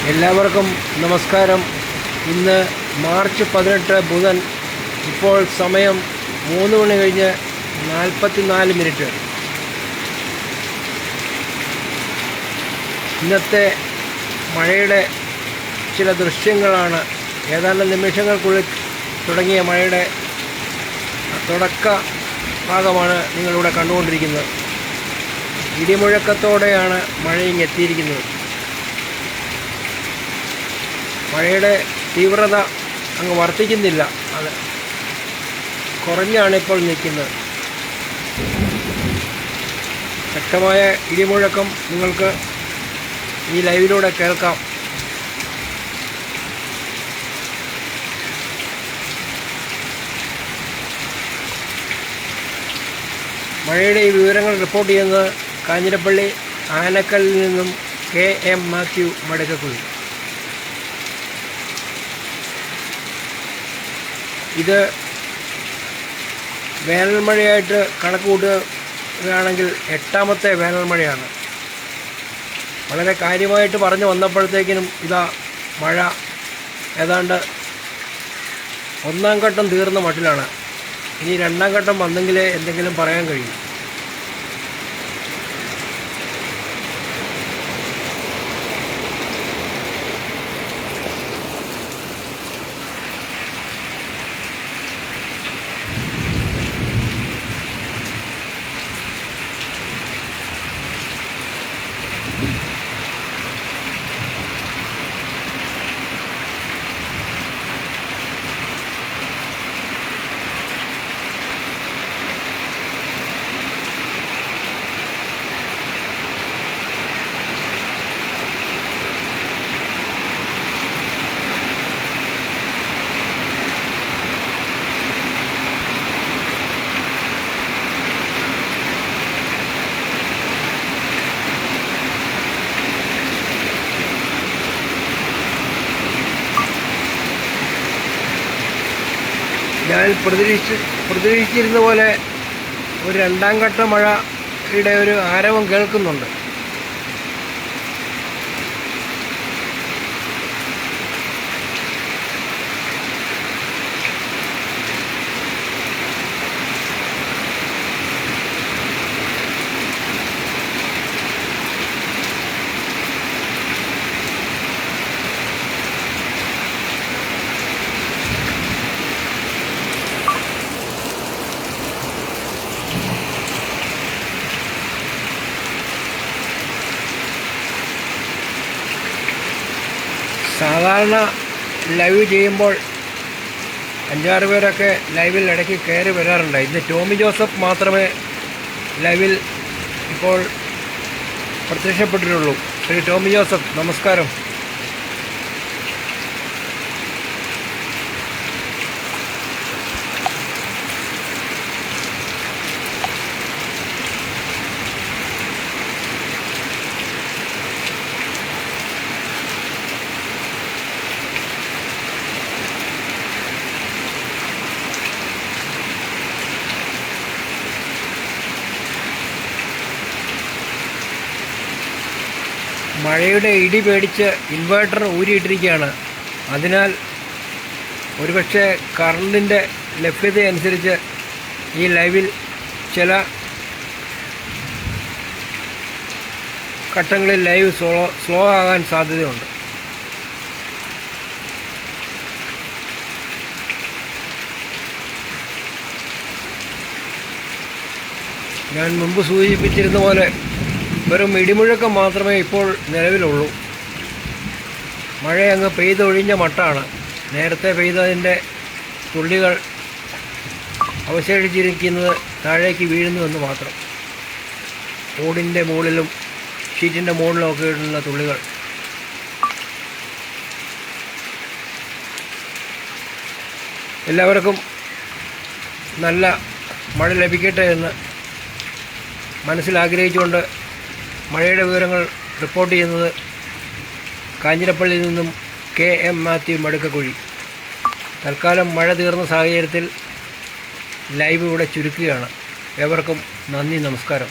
എല്ലാവർക്കും നമസ്കാരം. ഇന്ന് മാർച്ച് 18 ബുധൻ. ഇപ്പോൾ സമയം 3 മണി കഴിഞ്ഞ് 44 മിനിറ്റ്. ഇന്നത്തെ മഴയുടെ ചില ദൃശ്യങ്ങളാണ്. ഏതാനും നിമിഷങ്ങൾക്കുള്ളിൽ തുടങ്ങിയ മഴയുടെ തുടക്ക ഭാഗമാണ് നിങ്ങളിവിടെ കണ്ടുകൊണ്ടിരിക്കുന്നത്. ഇടിമുഴക്കത്തോടെയാണ് മഴ ഇങ്ങെത്തിയിരിക്കുന്നത്. മഴയുടെ തീവ്രത അങ്ങ് വർദ്ധിക്കുന്നില്ല, അത് കുറഞ്ഞാണ് ഇപ്പോൾ നിൽക്കുന്നത്. ശക്തമായ ഇടിമുഴക്കം നിങ്ങൾക്ക് ഈ ലൈവിലൂടെ കേൾക്കാം. മഴയുടെ ഈ വിവരങ്ങൾ റിപ്പോർട്ട് ചെയ്യുന്നത് കാഞ്ഞിരപ്പള്ളി ആനക്കല്ലിൽ നിന്നും KM മാത്യു മടക്കക്കുഴി. ഇത് വേനൽ മഴയായിട്ട് കണക്ക് കൂട്ടുകയാണെങ്കിൽ 8ാമത്തെ വേനൽ മഴയാണ്. വളരെ കാര്യമായിട്ട് പറഞ്ഞു വന്നപ്പോഴത്തേക്കിനും ഇതാ മഴ ഏതാണ്ട് 1ാം ഘട്ടം തീർന്ന മട്ടിലാണ്. ഇനി 2ാം ഘട്ടം വന്നെങ്കിലേ എന്തെങ്കിലും പറയാൻ കഴിയും. ഞാൻ പ്രതീക്ഷിച്ചിരുന്ന പോലെ ഒരു 2ാം ഘട്ട മഴയുടെ ഒരു ആരവം കേൾക്കുന്നുണ്ട്. സാധാരണ ലൈവ് ചെയ്യുമ്പോൾ 5-6 പേരൊക്കെ ലൈവിൽ ഇടയ്ക്ക് കയറി വരാറുണ്ട്. ഇന്ന് ടോമി ജോസഫ് മാത്രമേ ലൈവിൽ ഇപ്പോൾ പ്രത്യക്ഷപ്പെട്ടിട്ടുള്ളൂ. ശ്രീ ടോമി ജോസഫ്, നമസ്കാരം. മഴയുടെ ഇടി പേടിച്ച് ഇൻവേർട്ടർ ഊരിയിട്ടിരിക്കുകയാണ്. അതിനാൽ ഒരുപക്ഷെ കറണ്ടിൻ്റെ ലഭ്യതയനുസരിച്ച് ഈ ലൈവിൽ ചില ഘട്ടങ്ങളിൽ ലൈവ് സ്ലോ ആകാൻ സാധ്യതയുണ്ട്. ഞാൻ മുമ്പ് സൂചിപ്പിച്ചിരുന്ന പോലെ വെറും ഇടിമുഴക്കം മാത്രമേ ഇപ്പോൾ നിലവിലുള്ളൂ. മഴ അങ്ങ് പെയ്തൊഴിഞ്ഞ മട്ടാണ്. നേരത്തെ പെയ്തതിൻ്റെ തുള്ളികൾ അവശേഷിച്ചിരിക്കുന്നത് താഴേക്ക് വീഴുന്നുവെന്ന് മാത്രം. ഓടിൻ്റെ മുകളിലും ഷീറ്റിൻ്റെ മുകളിലും ഒക്കെ ഉള്ള തുള്ളികൾ. എല്ലാവർക്കും നല്ല മഴ ലഭിക്കട്ടെ എന്ന് മനസ്സിലാഗ്രഹിച്ചുകൊണ്ട് മഴയുടെ വിവരങ്ങൾ റിപ്പോർട്ട് ചെയ്യുന്നത് കാഞ്ഞിരപ്പള്ളിയിൽ നിന്നും KM മാത്യു മടക്കക്കുഴി. തൽക്കാലം മഴ തീർന്ന സാഹചര്യത്തിൽ ലൈവ് ഇവിടെ ചുരുക്കുകയാണ്. ഏവർക്കും നന്ദി, നമസ്കാരം.